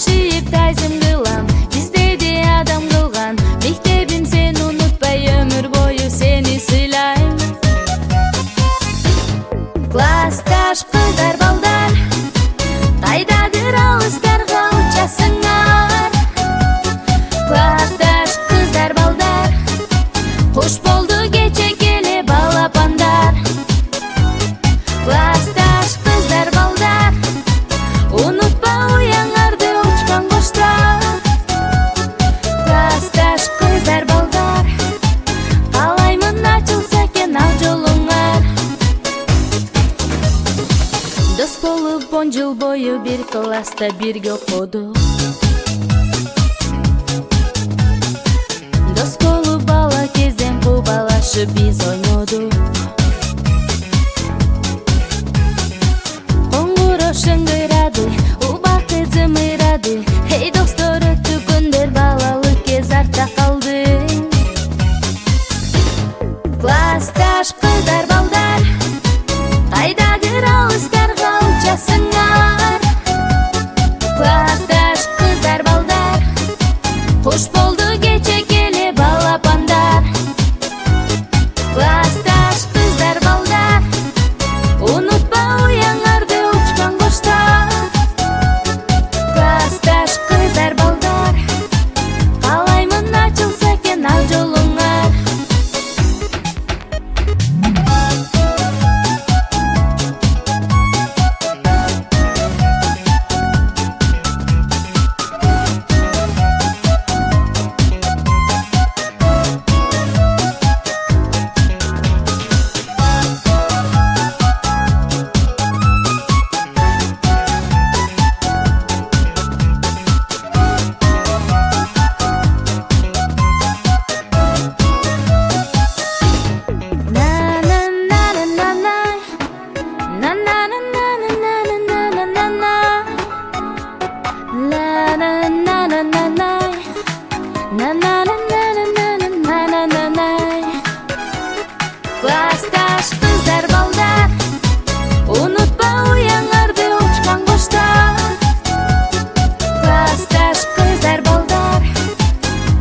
ашыйып тайзым кылам, бизде де адам кылган. Мектебим сен унутпай, өмүр бою сени сыйлайм. Классташ кыздар балдар, кайдадыр алыстарга учасыңар. Классташ кыздар балдар, кош болду кече келе балапандар. Классташ кыздар балдар, унутпа уяңарды учкан кошто. Классташ кыздар балдар, каалаймын ачылса экен ал жолуңар. Дос болуп 10 жыл бою бир класста бирге окудук. Дос болуп бала кезден кубалашып биз ойнодук. Коңгуроо шыңгырады, убакыт зымырады. Эй достор, өттү күндөр, балалык кез артта калды. Классташ кыздар балдар, кайдадыр алыстарга учасыңар. Классташ кыздар балдар, кош болду кече келе балапандар. Классташ кыздар балдар, унутпа уяңарды учкан кошто. Классташ кыздар балдар, каалаймын ачылса экен ал жолуңар. Классташ кыздар балдар, унутпа уяңарды учкан кошто. Классташ кыздар балдар,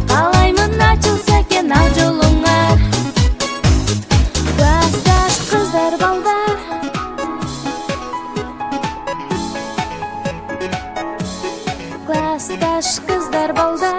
каалаймын ачылса экен ал жолуңар. Классташ кыздар балдар, классташ кыздар балдар.